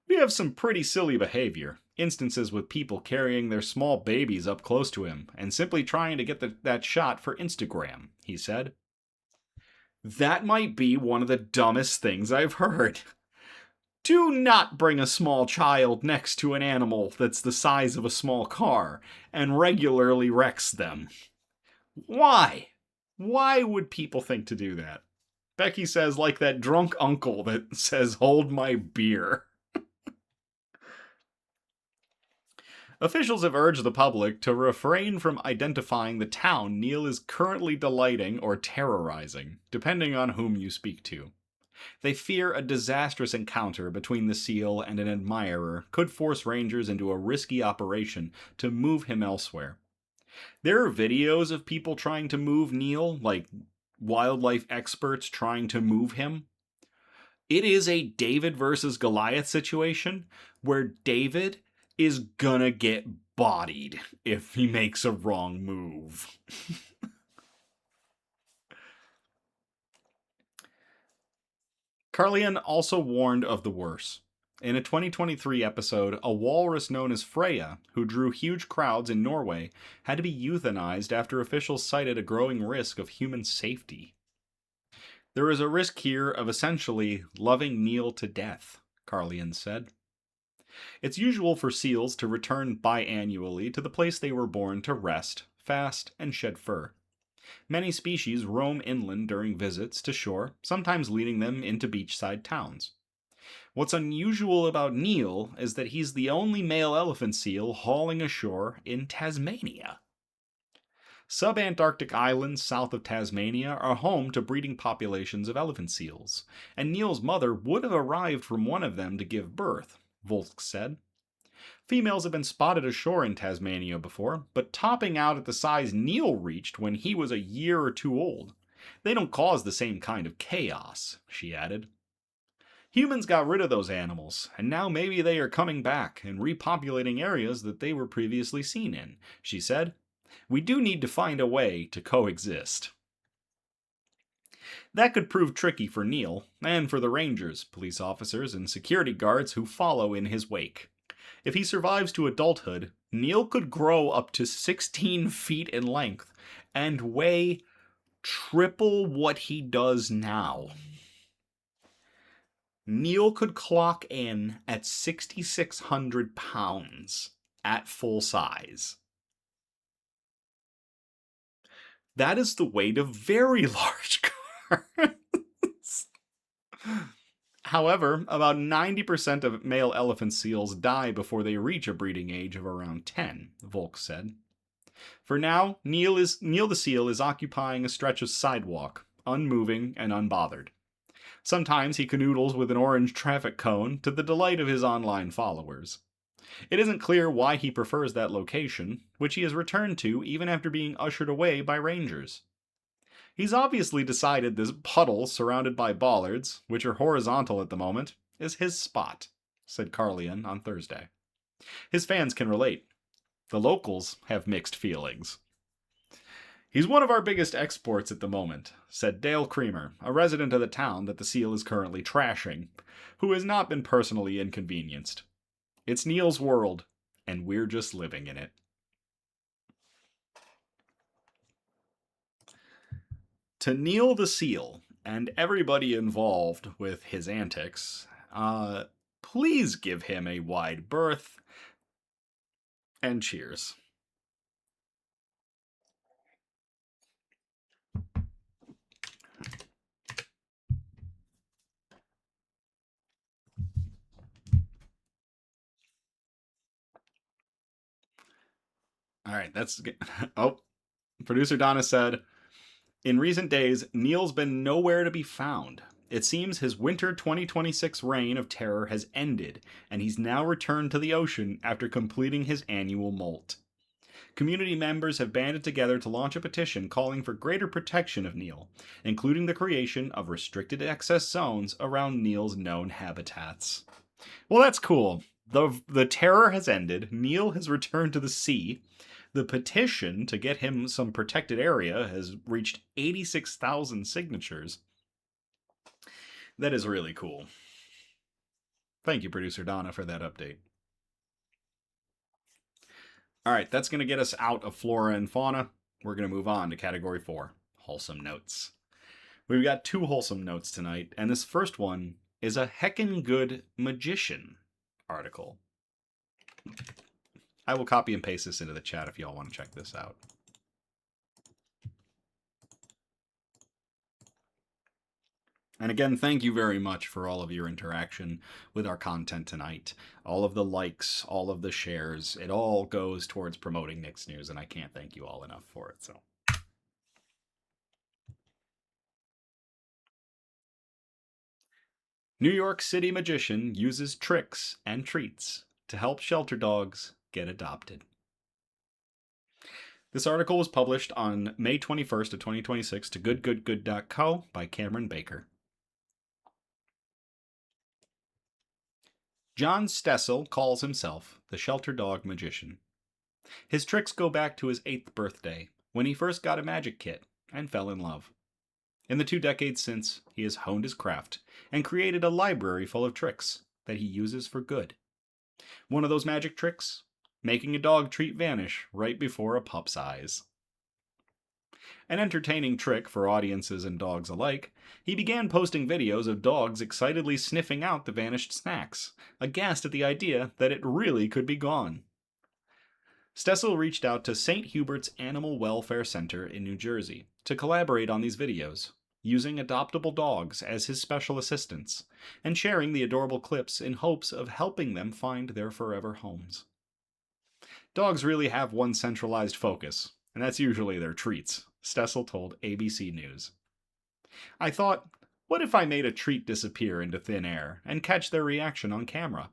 S1: We have some pretty silly behavior, instances with people carrying their small babies up close to him and simply trying to get that shot for Instagram, he said. That might be one of the dumbest things I've heard. Do not bring a small child next to an animal that's the size of a small car and regularly wrecks them. Why? Why would people think to do that? Becky says, like that drunk uncle that says, "Hold my beer." Officials have urged the public to refrain from identifying the town Neil is currently delighting or terrorizing, depending on whom you speak to. They fear a disastrous encounter between the seal and an admirer could force rangers into a risky operation to move him elsewhere. There are videos of people trying to move Neil, like wildlife experts trying to move him. It is a David versus Goliath situation where David is gonna get bodied if he makes a wrong move. Carlian also warned of the worse. In a 2023 episode, a walrus known as Freya, who drew huge crowds in Norway, had to be euthanized after officials cited a growing risk of human safety. There is a risk here of essentially loving Neil to death, Carlian said. It's usual for seals to return biannually to the place they were born to rest, fast, and shed fur. Many species roam inland during visits to shore, sometimes leading them into beachside towns. What's unusual about Neil is that he's the only male elephant seal hauling ashore in Tasmania. Subantarctic islands south of Tasmania are home to breeding populations of elephant seals, and Neil's mother would have arrived from one of them to give birth, Volk said. Females have been spotted ashore in Tasmania before, but topping out at the size Neil reached when he was a year or two old. They don't cause the same kind of chaos, she added. Humans got rid of those animals, and now maybe they are coming back and repopulating areas that they were previously seen in, she said. We do need to find a way to coexist. That could prove tricky for Neil, and for the rangers, police officers, and security guards who follow in his wake. If he survives to adulthood, Neil could grow up to 16 feet in length and weigh triple what he does now. Neil could clock in at 6,600 pounds at full size. That is the weight of very large cars. However, about 90% of male elephant seals die before they reach a breeding age of around 10, Volk said. For now, Neil the seal is occupying a stretch of sidewalk, unmoving and unbothered. Sometimes he canoodles with an orange traffic cone to the delight of his online followers. It isn't clear why he prefers that location, which he has returned to even after being ushered away by rangers. He's obviously decided this puddle surrounded by bollards, which are horizontal at the moment, is his spot, said Carlian on Thursday. His fans can relate. The locals have mixed feelings. He's one of our biggest exports at the moment, said Dale Creamer, a resident of the town that the seal is currently trashing, who has not been personally inconvenienced. It's Neil's world, and we're just living in it. To Neil the seal, and everybody involved with his antics, please give him a wide berth, and cheers. All right, that's... Oh, producer Donna said, in recent days, Neil's been nowhere to be found. It seems his winter 2026 reign of terror has ended, and he's now returned to the ocean after completing his annual molt. Community members have banded together to launch a petition calling for greater protection of Neil, including the creation of restricted access zones around Neil's known habitats. Well, that's cool. The terror has ended. Neil has returned to the sea. The petition to get him some protected area has reached 86,000 signatures. That is really cool. Thank you, producer Donna, for that update. All right, that's going to get us out of flora and fauna. We're going to move on to category 4, wholesome notes. We've got 2 wholesome notes tonight, and this first one is a heckin' good magician article. I will copy and paste this into the chat if y'all want to check this out. And again, thank you very much for all of your interaction with our content tonight. All of the likes, all of the shares, it all goes towards promoting Nick's News, and I can't thank you all enough for it. So, New York City magician uses tricks and treats to help shelter dogs get adopted. This article was published on May 21st of 2026 to goodgoodgood.co by Cameron Baker. John Stessel calls himself the shelter dog magician. His tricks go back to his 8th birthday, when he first got a magic kit and fell in love. In the 2 decades since, he has honed his craft and created a library full of tricks that he uses for good. One of those magic tricks? Making a dog treat vanish right before a pup's eyes. An entertaining trick for audiences and dogs alike, he began posting videos of dogs excitedly sniffing out the vanished snacks, aghast at the idea that it really could be gone. Stessel reached out to St. Hubert's Animal Welfare Center in New Jersey to collaborate on these videos, using adoptable dogs as his special assistants, and sharing the adorable clips in hopes of helping them find their forever homes. Dogs really have one centralized focus, and that's usually their treats, Stessel told ABC News. I thought, what if I made a treat disappear into thin air and catch their reaction on camera?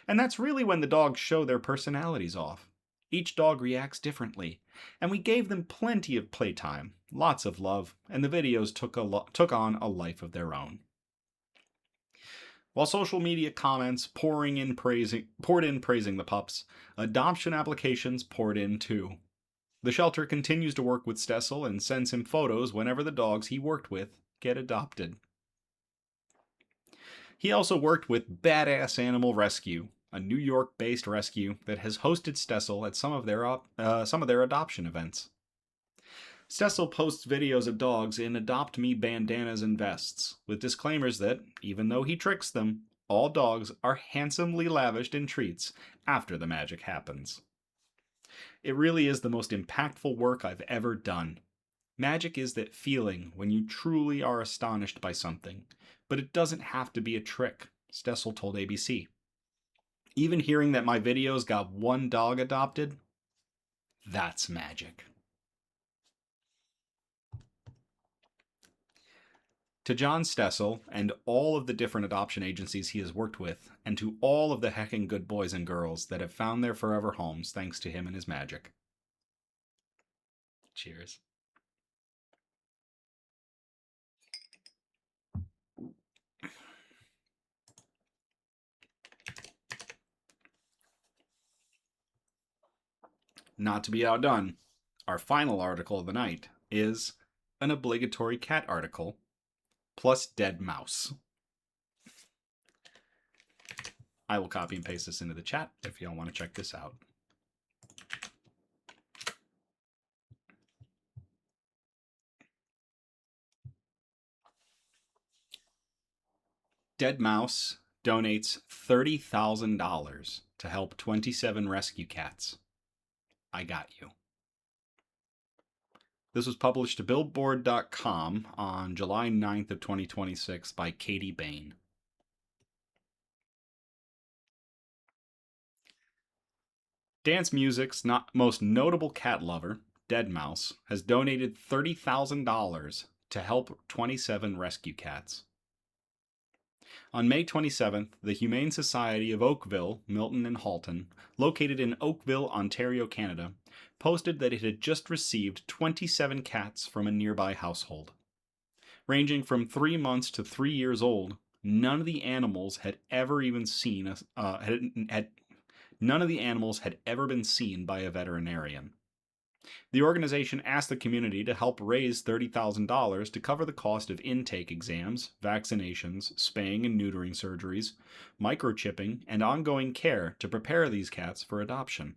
S1: And that's really when the dogs show their personalities off. Each dog reacts differently, and we gave them plenty of playtime, lots of love, and the videos took on a life of their own. While social media comments poured in praising the pups, adoption applications poured in too. The shelter continues to work with Stessel and sends him photos whenever the dogs he worked with get adopted. He also worked with Badass Animal Rescue, a New York-based rescue that has hosted Stessel at some of their adoption events. Stessel posts videos of dogs in Adopt Me bandanas and vests, with disclaimers that, even though he tricks them, all dogs are handsomely lavished in treats after the magic happens. It really is the most impactful work I've ever done. Magic is that feeling when you truly are astonished by something, but it doesn't have to be a trick, Stessel told ABC. Even hearing that my videos got one dog adopted, that's magic. To John Stessel and all of the different adoption agencies he has worked with, and to all of the heckin' good boys and girls that have found their forever homes thanks to him and his magic. Cheers. Not to be outdone, our final article of the night is an obligatory cat article plus dead mouse. I will copy and paste this into the chat if y'all want to check this out. Dead Mouse donates $30,000 to help 27 rescue cats. I got you. This was published to Billboard.com on July 9th of 2026 by Katie Bain. Dance music's most notable cat lover, Dead Mouse, has donated $30,000 to help 27 rescue cats. On May 27th, the Humane Society of Oakville, Milton, and Halton, located in Oakville, Ontario, Canada, posted that it had just received 27 cats from a nearby household. Ranging from 3 months to 3 years old, none of the animals had ever been seen by a veterinarian. The organization asked the community to help raise $30,000 to cover the cost of intake exams, vaccinations, spaying and neutering surgeries, microchipping, and ongoing care to prepare these cats for adoption.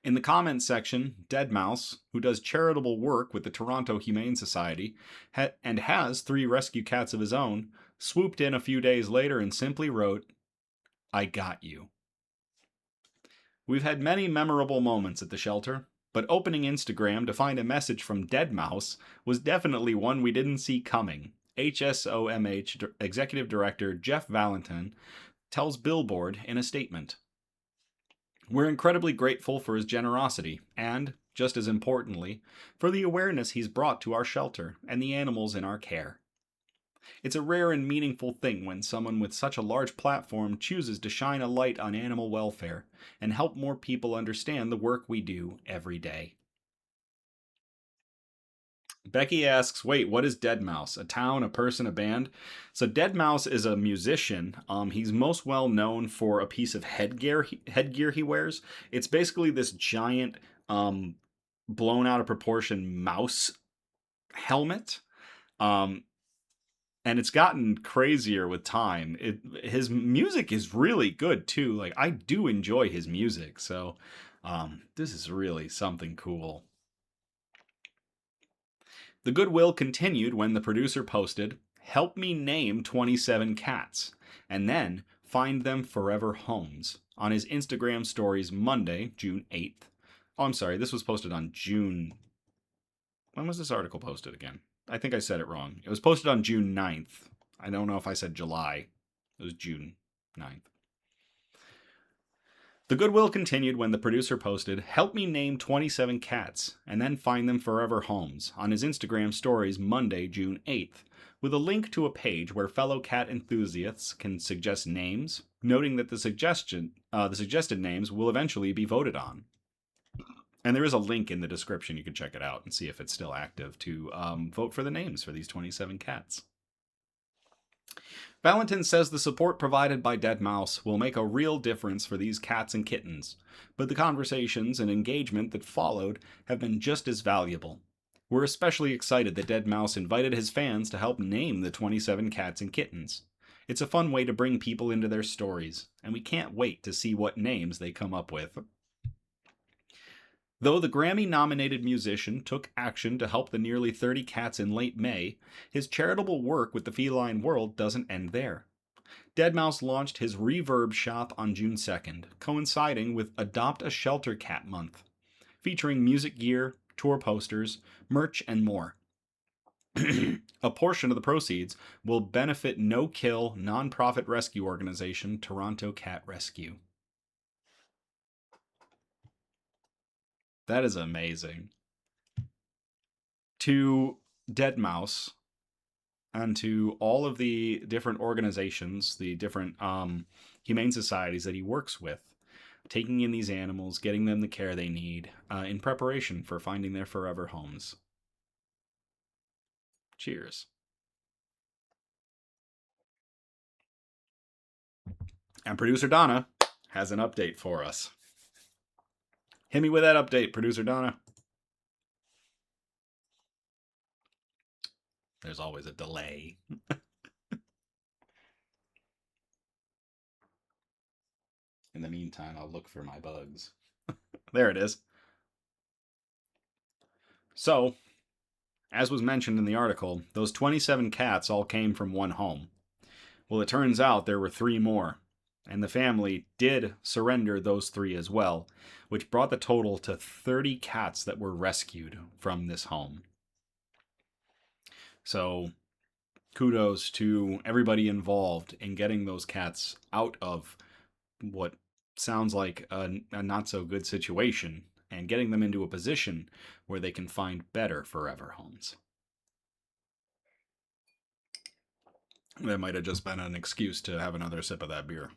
S1: In the comments section, Dead Mouse, who does charitable work with the Toronto Humane Society and has 3 rescue cats of his own, swooped in a few days later and simply wrote, "I got you." We've had many memorable moments at the shelter, but opening Instagram to find a message from Dead Mouse was definitely one we didn't see coming. HSOMH Executive Director Jeff Valentin tells Billboard in a statement. We're incredibly grateful for his generosity and, just as importantly, for the awareness he's brought to our shelter and the animals in our care. It's a rare and meaningful thing when someone with such a large platform chooses to shine a light on animal welfare and help more people understand the work we do every day. Becky asks, wait, what is Dead Mouse? A town, a person, a band? So Dead Mouse is a musician. He's most well known for a piece of headgear he wears. It's basically this giant, blown out of proportion mouse helmet. And it's gotten crazier with time. His music is really good too. Like, I do enjoy his music, so this is really something cool. The goodwill continued when the producer posted, "Help me name 27 cats, and then find them forever homes," on his Instagram stories Monday, June 8th. Oh, I'm sorry, this was posted on June... When was this article posted again? I think I said it wrong. It was posted on June 9th. I don't know if I said July. It was June 9th. The goodwill continued when the producer posted, "Help me name 27 cats, and then find them forever homes," on his Instagram stories Monday, June 8th, with a link to a page where fellow cat enthusiasts can suggest names, noting that the suggested names will eventually be voted on. And there is a link in the description. You can check it out and see if it's still active to vote for the names for these 27 cats. Valentin says the support provided by Dead Mouse will make a real difference for these cats and kittens, but the conversations and engagement that followed have been just as valuable. We're especially excited that Dead Mouse invited his fans to help name the 27 cats and kittens. It's a fun way to bring people into their stories, and we can't wait to see what names they come up with. Though the Grammy-nominated musician took action to help the nearly 30 cats in late May, his charitable work with the feline world doesn't end there. Dead Mouse launched his Reverb shop on June 2nd, coinciding with Adopt a Shelter Cat Month, featuring music gear, tour posters, merch, and more. A portion of the proceeds will benefit no kill nonprofit rescue organization Toronto Cat Rescue. That is amazing. To Dead Mouse and to all of the different organizations, the different humane societies that he works with, taking in these animals, getting them the care they need in preparation for finding their forever homes. Cheers. And producer Donna has an update for us. Hit me with that update, producer Donna. There's always a delay. In the meantime, I'll look for my bugs. There it is. So, as was mentioned in the article, those 27 cats all came from one home. Well, it turns out there were 3 more, and the family did surrender those 3 as well, which brought the total to 30 cats that were rescued from this home. So, kudos to everybody involved in getting those cats out of what sounds like a not so good situation and getting them into a position where they can find better forever homes. That might have just been an excuse to have another sip of that beer.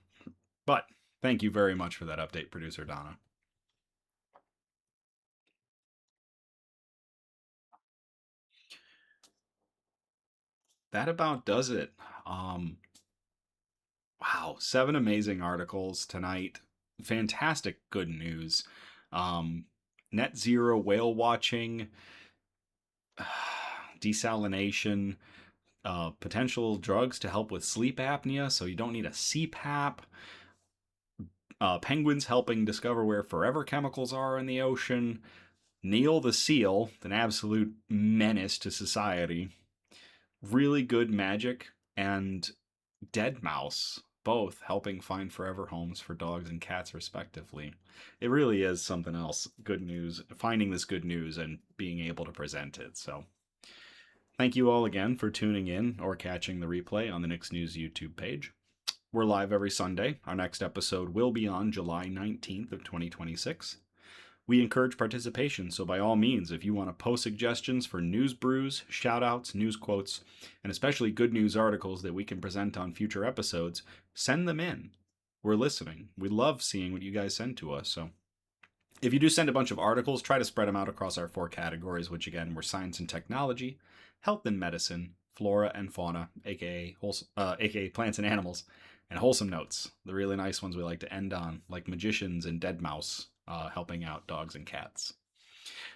S1: But thank you very much for that update, producer Donna. That about does it. Wow, 7 amazing articles tonight. Fantastic good news. Net zero whale watching, desalination, potential drugs to help with sleep apnea, so you don't need a CPAP. Penguins helping discover where forever chemicals are in the ocean. Neil the seal, an absolute menace to society. Really good magic, and Dead Mouse, both helping find forever homes for dogs and cats, respectively. It really is something else. Good news, finding this good news and being able to present it. So, thank you all again for tuning in or catching the replay on the Nix News YouTube page. We're live every Sunday. Our next episode will be on July 19th of 2026. We encourage participation, so by all means, if you want to post suggestions for news brews, shoutouts, news quotes, and especially good news articles that we can present on future episodes, send them in. We're listening. We love seeing what you guys send to us. So if you do send a bunch of articles, try to spread them out across our 4 categories, which again were science and technology, health and medicine, flora and fauna, aka plants and animals, and wholesome notes, the really nice ones we like to end on, like magicians and dead mouse, helping out dogs and cats.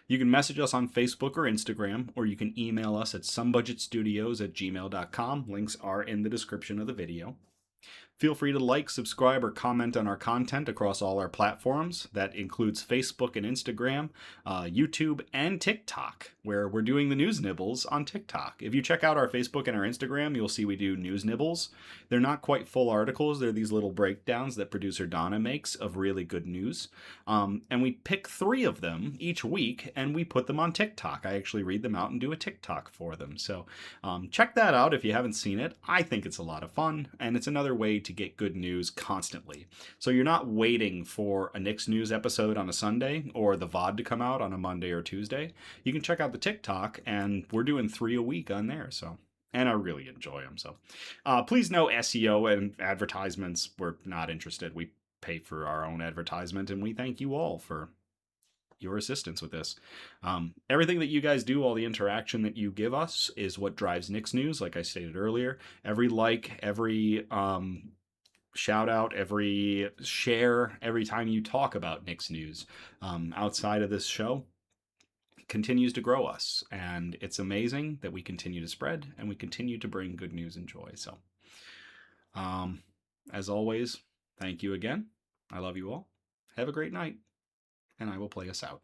S1: You can message us on Facebook or Instagram, or you can email us at somebudgetstudios@gmail.com. Links are in the description of the video. Feel free to like, subscribe, or comment on our content across all our platforms. That includes Facebook and Instagram, YouTube, and TikTok, where we're doing the news nibbles on TikTok. If you check out our Facebook and our Instagram, you'll see we do news nibbles. They're not quite full articles. They're these little breakdowns that producer Donna makes of really good news. And we pick 3 of them each week, and we put them on TikTok. I actually read them out and do a TikTok for them. So check that out if you haven't seen it. I think it's a lot of fun, and it's another way to get good news constantly. So you're not waiting for a Nix News episode on a Sunday or the VOD to come out on a Monday or Tuesday. You can check out the TikTok, and we're doing 3 a week on there. So, and I really enjoy them. So please no SEO and advertisements. We're not interested. We pay for our own advertisement, and we thank you all for your assistance with this. Everything that you guys do, all the interaction that you give us, is what drives Nix News. Like I stated earlier, every like, every shout out, every share, every time you talk about Nix News outside of this show continues to grow us. And it's amazing that we continue to spread and we continue to bring good news and joy. So, as always, thank you again. I love you all. Have a great night, and I will play us out.